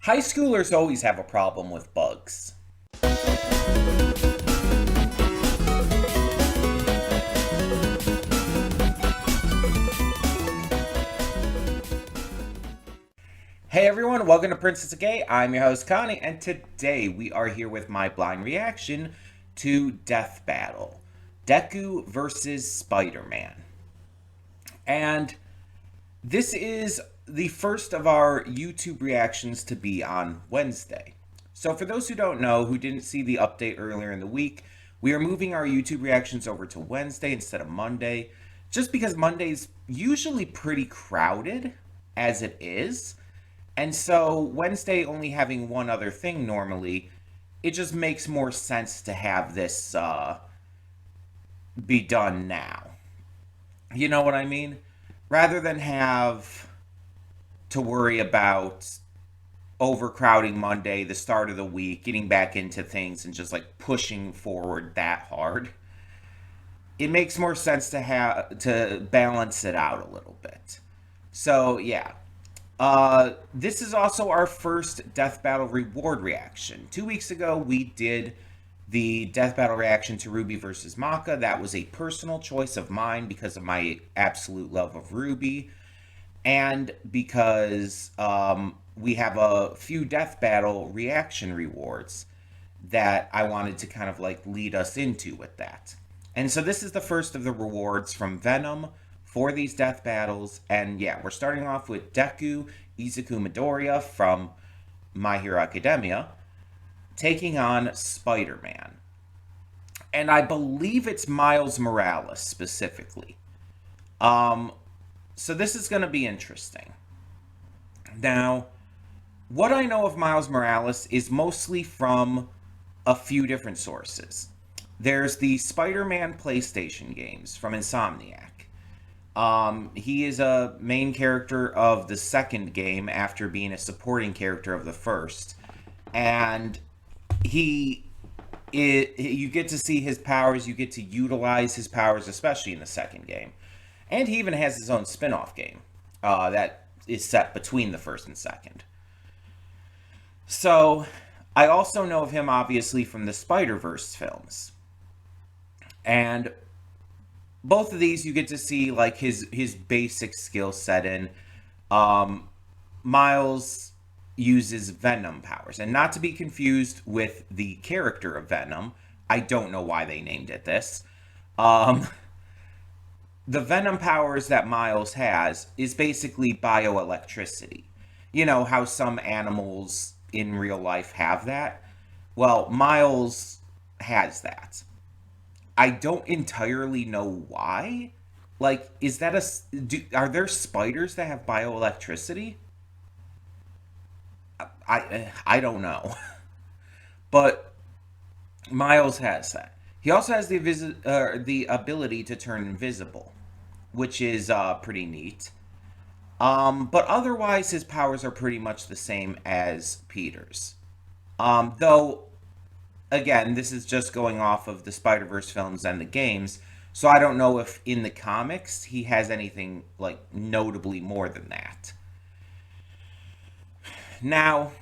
High schoolers always have a problem with bugs. Hey everyone, welcome to Princess Gay. I'm your host Connie, and today we are here with my blind reaction to Death Battle. Deku versus Spider-Man. And this is the first of our YouTube reactions to be on Wednesday. So for those who don't know, who didn't see the update earlier in the week, we are moving our YouTube reactions over to Wednesday instead of Monday, just because Monday's usually pretty crowded as it is. And so Wednesday only having one other thing normally, it just makes more sense to have this be done now. You know what I mean? Rather than have to worry about overcrowding Monday, the start of the week, getting back into things and just like pushing forward that hard. It makes more sense to have to balance it out a little bit. So yeah. This is also our first Death Battle reward reaction. 2 weeks ago, we did the Death Battle reaction to Ruby versus Maka. That was a personal choice of mine because of my absolute love of Ruby, and because we have a few Death Battle reaction rewards that I wanted to kind of like lead us into with that. And so this is the first of the rewards from Venom for these death battles. And yeah, we're starting off with Deku Izuku Midoriya from My Hero Academia taking on Spider-Man. And I believe it's Miles Morales specifically. So this is going to be interesting. Now, what I know of Miles Morales is mostly from a few different sources. There's the Spider-Man PlayStation games from Insomniac. He is a main character of the second game after being a supporting character of the first. And you get to see his powers, you get to utilize his powers, especially in the second game. And he even has his own spin-off game that is set between the first and second. So, I also know of him obviously from the Spider-Verse films. And both of these you get to see like his basic skill set in. Miles uses Venom powers, and not to be confused with the character of Venom. I don't know why they named it this. The Venom powers that Miles has is basically bioelectricity. You know how some animals in real life have that? Well, Miles has that. I don't entirely know why. Like, is that are there spiders that have bioelectricity? I don't know. But Miles has that. He also has the ability to turn invisible, which is pretty neat. But otherwise, his powers are pretty much the same as Peter's. Though, again, this is just going off of the Spider-Verse films and the games, so I don't know if in the comics he has anything like notably more than that. Now,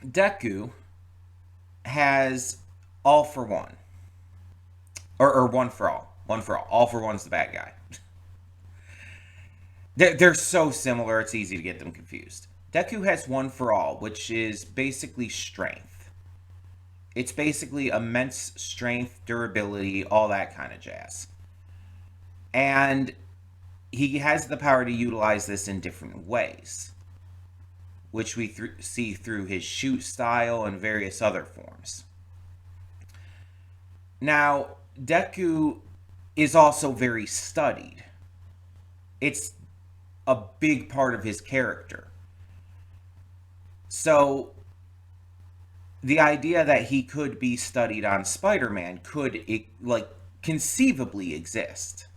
Deku has all for one. Or one for all. One for all. All for one's the bad guy. They're so similar, it's easy to get them confused. Deku has one for all, which is basically strength. It's basically immense strength, durability, all that kind of jazz. And he has the power to utilize this in different ways, which we see through his shoot style and various other forms. Now, Deku is also very studied. It's a big part of his character. So, the idea that he could be studied on Spider-Man could, conceivably exist.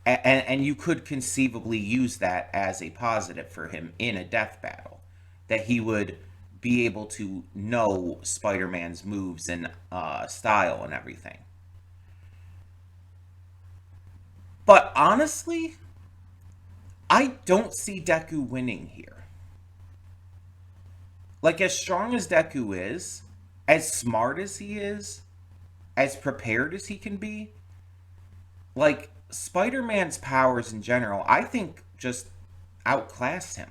And you could conceivably use that as a positive for him in a death battle. That he would be able to know Spider-Man's moves and style and everything. But honestly, I don't see Deku winning here. Like, as strong as Deku is, as smart as he is, as prepared as he can be, like, Spider Man's powers in general, I think just outclass him.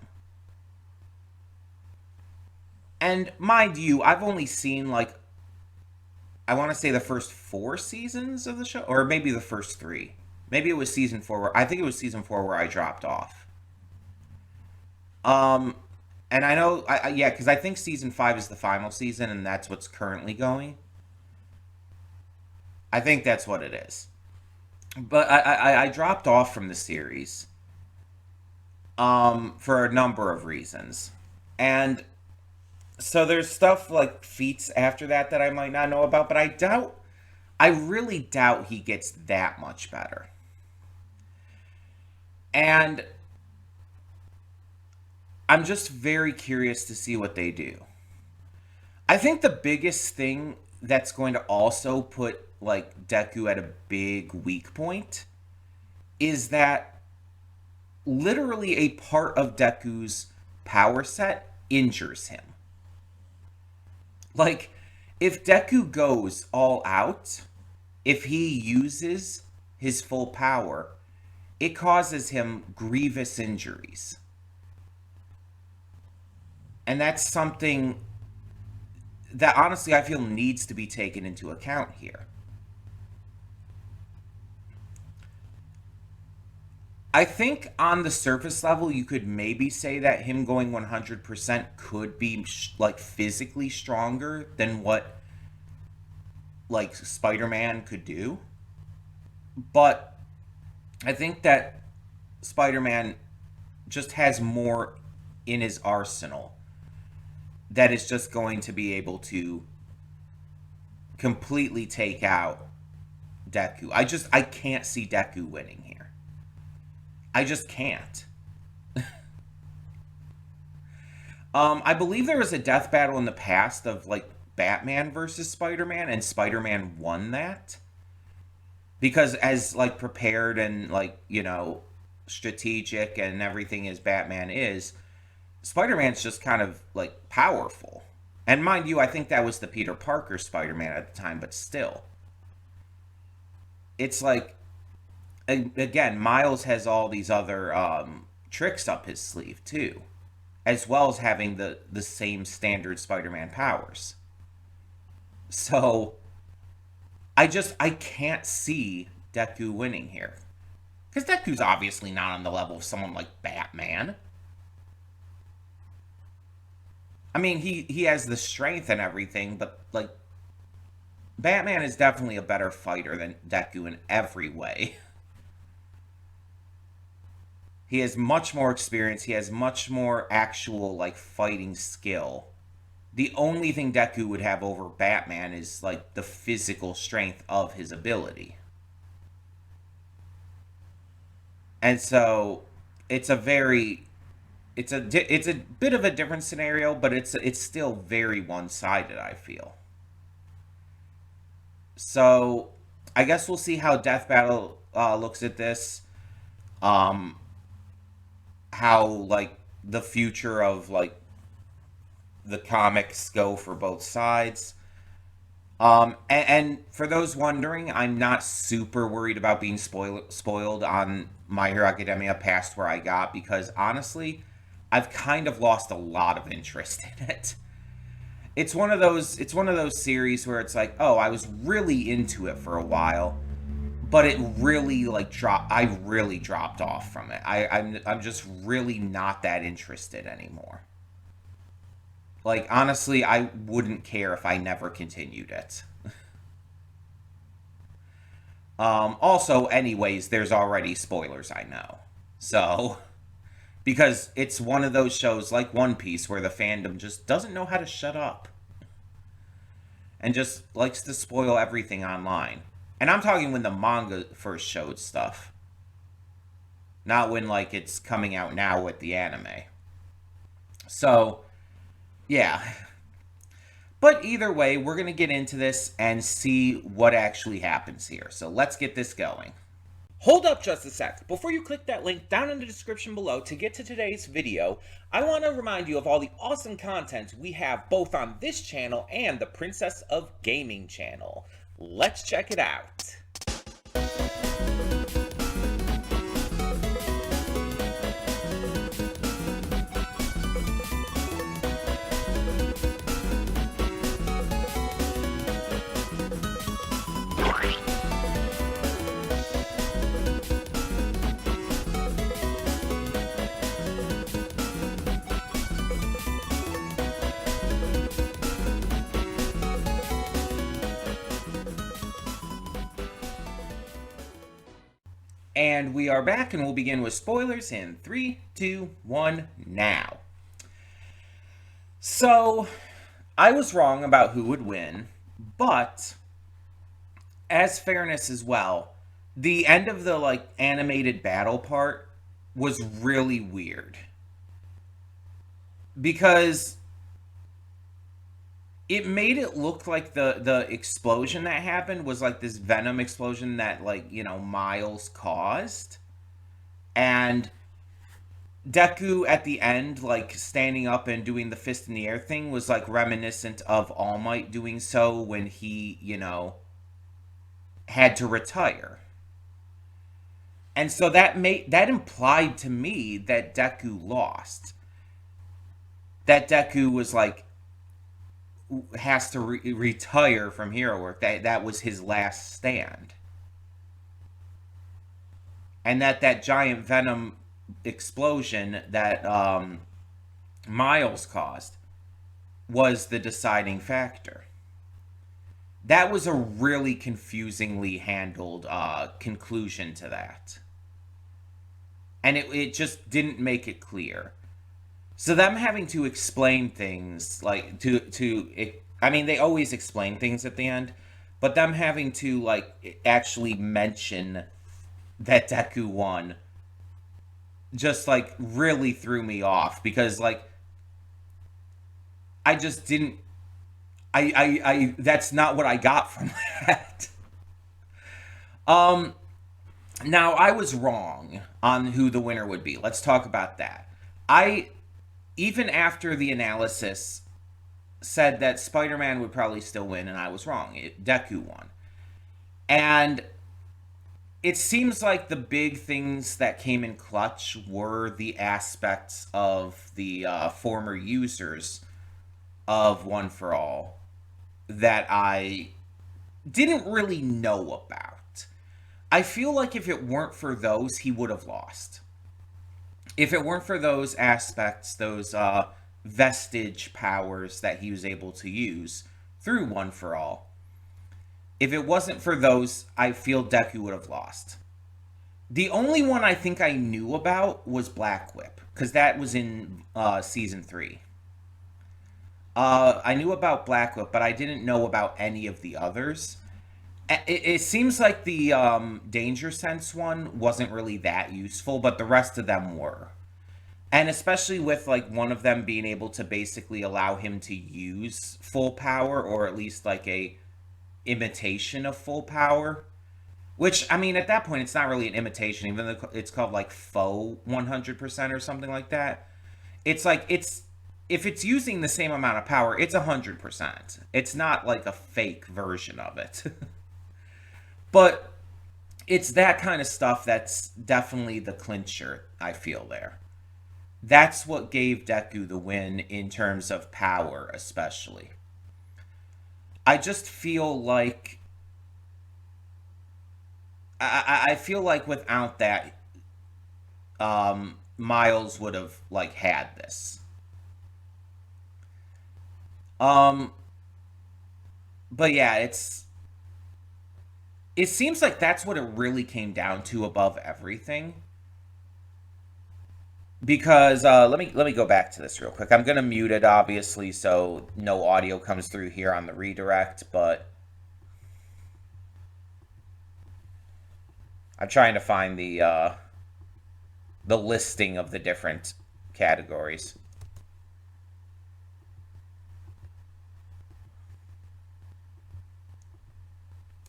And mind you, I've only seen, like, I want to say the first 4 seasons of the show, or maybe the first 3. Maybe it was season 4 where I think it was season 4 where I dropped off. Um, and I know, yeah, because I think season 5 is the final season, and that's what's currently going. I think that's what it is. But I dropped off from the series for a number of reasons. And so there's stuff like feats after that that I might not know about, but I really doubt he gets that much better. And I'm just very curious to see what they do. I think the biggest thing that's going to also put like Deku at a big weak point is that literally a part of Deku's power set injures him. Like, if Deku goes all out, if he uses his full power, it causes him grievous injuries. And that's something that honestly I feel needs to be taken into account here. I think on the surface level, you could maybe say that him going 100% could be like physically stronger than what like Spider-Man could do. But I think that Spider-Man just has more in his arsenal that is just going to be able to completely take out Deku. I can't see Deku winning here. I just can't. I believe there was a death battle in the past of like Batman versus Spider-Man, and Spider-Man won that because as like prepared and like strategic and everything as Batman is, Spider-Man's just kind of like powerful. And mind you, I think that was the Peter Parker Spider-Man at the time, but still, it's like again, Miles has all these other tricks up his sleeve too, as well as having the same standard Spider-Man powers. So I can't see Deku winning here because Deku's obviously not on the level of someone like Batman. I mean, he has the strength and everything, but like Batman is definitely a better fighter than Deku in every way. He has much more experience. He has much more actual like fighting skill. The only thing Deku would have over Batman is like the physical strength of his ability. And so it's a very it's a bit of a different scenario, but it's still very one-sided, I feel. So I guess we'll see how Death Battle looks at this. Um, how like the future of like the comics go for both sides. And for those wondering, I'm not super worried about being spoiled on My Hero Academia past where I got because honestly, I've kind of lost a lot of interest in it. It's one of those series where it's like, oh, I was really into it for a while, but it really like dropped. I really dropped off from it. I'm just really not that interested anymore. Like honestly, I wouldn't care if I never continued it. Also, anyways, there's already spoilers, I know. So, because it's one of those shows like One Piece where the fandom just doesn't know how to shut up and just likes to spoil everything online. And I'm talking when the manga first showed stuff, not when like it's coming out now with the anime. So, yeah. But either way, we're going to get into this and see what actually happens here. So let's get this going. Hold up just a sec. Before you click that link down in the description below to get to today's video, I want to remind you of all the awesome content we have both on this channel and the Princess of Gaming channel. Let's check it out. And we are back, and we'll begin with spoilers in 3, 2, 1, now. So, I was wrong about who would win, but as fairness as well, the end of the animated battle part was really weird. Because it made it look like the explosion that happened was like this venom explosion that Miles caused, and Deku at the end standing up and doing the fist in the air thing was reminiscent of All Might doing so when he had to retire. And so that implied to me that Deku lost, that Deku was has to retire from hero work. That was his last stand. And that giant venom explosion that Miles caused was the deciding factor. That was a really confusingly handled conclusion to that. And it just didn't make it clear. So them having to explain things, I mean, they always explain things at the end, but them having to, actually mention that Deku won just, really threw me off, because, I just didn't, that's not what I got from that. Now, I was wrong on who the winner would be. Let's talk about that. Even after the analysis, said that Spider-Man would probably still win, and I was wrong. Deku won. And it seems like the big things that came in clutch were the aspects of the former users of One for All that I didn't really know about. I feel like if it weren't for those, he would have lost. If it weren't for those aspects, those vestige powers that he was able to use through One for All, if it wasn't for those, I feel Deku would have lost. The only one I think I knew about was Black Whip, because that was in Season 3. I knew about Black Whip, but I didn't know about any of the others. It seems like the Danger Sense one wasn't really that useful, but the rest of them were. And especially with one of them being able to basically allow him to use full power, or at least a imitation of full power. Which, I mean, at that point, it's not really an imitation, even though it's called faux 100% or something like that. It's if it's using the same amount of power, it's 100%. It's not a fake version of it. But it's that kind of stuff that's definitely the clincher, I feel there. That's what gave Deku the win in terms of power, especially. I just feel like... I feel like without that, Miles would have, had this. But yeah, it seems like that's what it really came down to above everything. Because let me go back to this real quick. I'm gonna mute it, obviously, so no audio comes through here on the redirect. But I'm trying to find the listing of the different categories.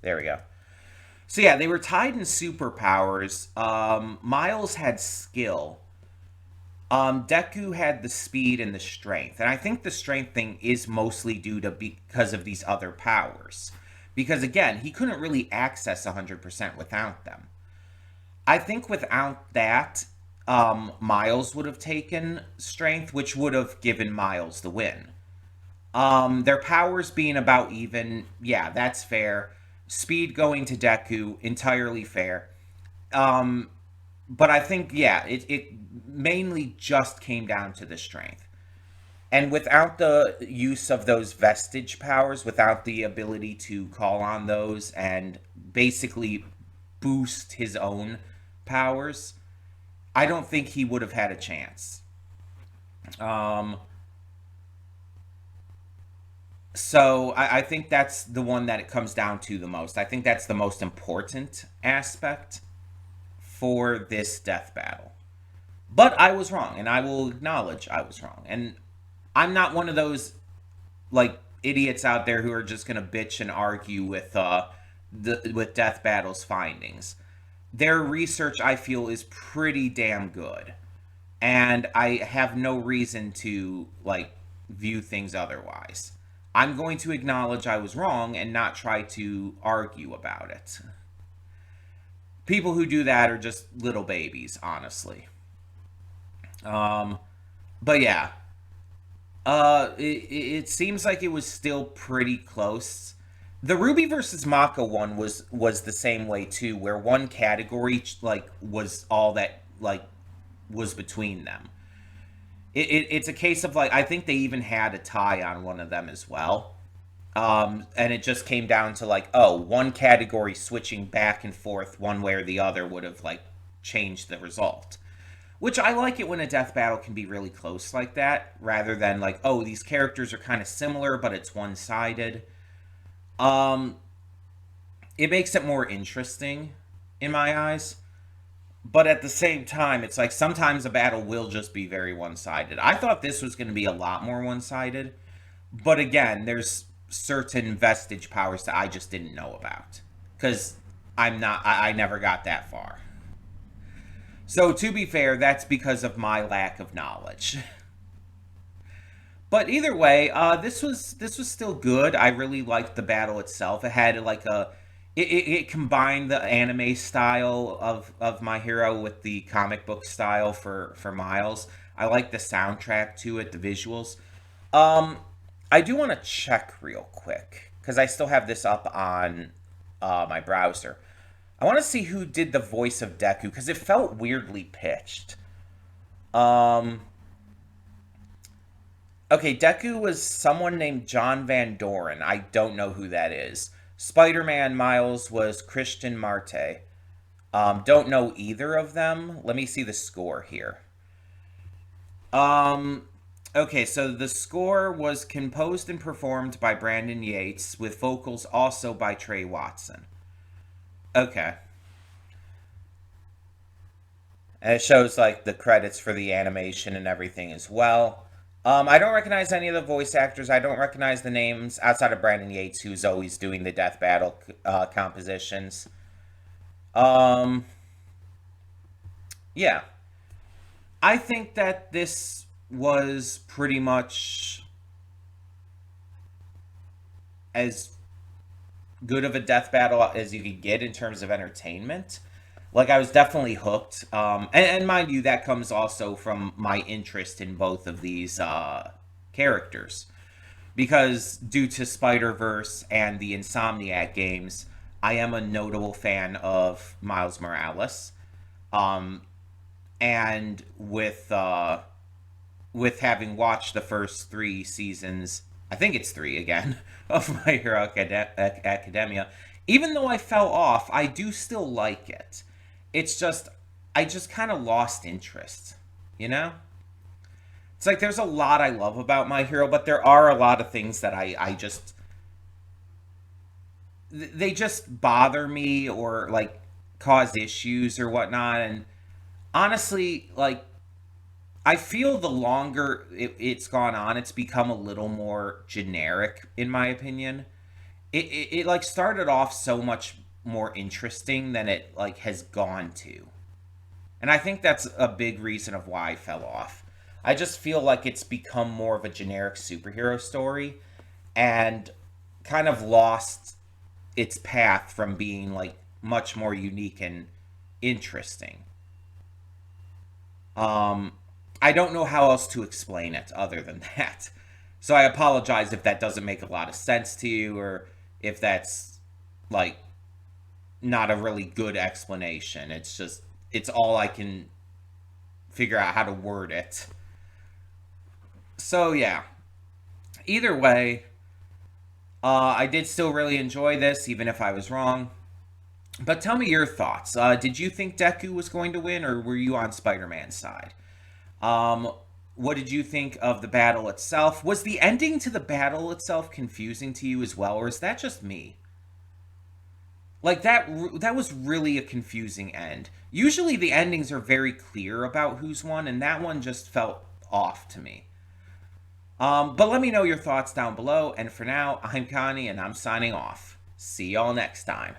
There we go. So yeah, they were tied in superpowers. Miles had skill. Deku had the speed and the strength, and I think the strength thing is mostly due to because of these other powers. Because again, he couldn't really access 100% without them. I think without that, Miles would have taken strength, which would have given Miles the win. Their powers being about even, yeah, that's fair. Speed going to Deku, entirely fair. Um, but I think, yeah, it mainly just came down to the strength. And without the use of those vestige powers, without the ability to call on those and basically boost his own powers, I don't think he would have had a chance. Um, so I think that's the one that it comes down to the most. I think that's the most important aspect for this death battle. But I was wrong, and I will acknowledge I was wrong. And I'm not one of those like idiots out there who are just gonna bitch and argue with Death Battle's findings. Their research, I feel, is pretty damn good, and I have no reason to like view things otherwise. I'm going to acknowledge I was wrong and not try to argue about it. People who do that are just little babies, honestly. Um, but yeah, it seems like it was still pretty close. The Ruby versus Maka one was the same way too, where one category like was all that like was between them. It's a case of like I think they even had a tie on one of them as well. And it just came down to like, oh, one category switching back and forth one way or the other would have like changed the result. Which I like it when a death battle can be really close like that, rather than like, oh, these characters are kind of similar, but it's one sided. Um, it makes it more interesting in my eyes. But at the same time, it's like sometimes a battle will just be very one sided. I thought this was going to be a lot more one sided. But again, there's certain vestige powers that I just didn't know about. Because I never got that far. So to be fair, that's because of my lack of knowledge. But either way, this was still good. I really liked the battle itself. It had like it combined the anime style of My Hero with the comic book style for Miles. I like the soundtrack to it, the visuals. Um, I do want to check real quick because I still have this up on my browser. I want to see who did the voice of Deku because it felt weirdly pitched. Um, okay, Deku was someone named John Van Doren. I don't know who that is. Spider Man Miles was Christian Marte. Don't know either of them. Let me see the score here. Um, okay, so the score was composed and performed by Brandon Yates, with vocals also by Trey Watson. Okay. And it shows like the credits for the animation and everything as well. I don't recognize any of the voice actors. I don't recognize the names outside of Brandon Yates, who's always doing the death battle compositions. Um, yeah, I think that this was pretty much as good of a death battle as you could get in terms of entertainment. Like I was definitely hooked. And mind you, that comes also from my interest in both of these characters because due to Spider Verse and the Insomniac games, I am a notable fan of Miles Morales. Um, and with having watched the first three seasons, I think it's three again, of My Hero Academia, even though I fell off, I do still like it. It's just, I just kind of lost interest, you know? It's like there's a lot I love about My Hero, but there are a lot of things that I just, they just bother me or like cause issues or whatnot. And honestly, like, I feel the longer it's gone on, it's become a little more generic, in my opinion. It like started off so much more interesting than it like has gone to. And I think that's a big reason of why I fell off. I just feel like it's become more of a generic superhero story and kind of lost its path from being like much more unique and interesting. Um, I don't know how else to explain it other than that. So I apologize if that doesn't make a lot of sense to you or if that's like not a really good explanation. It's just it's all I can figure out how to word it. So yeah, either way, I did still really enjoy this, even if I was wrong. But tell me your thoughts. Did you think Deku was going to win, or were you on Spider-Man's side? Um, what did you think of the battle itself? Was the ending to the battle itself confusing to you as well, or is that just me? Like that was really a confusing end. Usually the endings are very clear about who's won, and that one just felt off to me. But let me know your thoughts down below. And for now, I'm Connie, and I'm signing off. See y'all next time.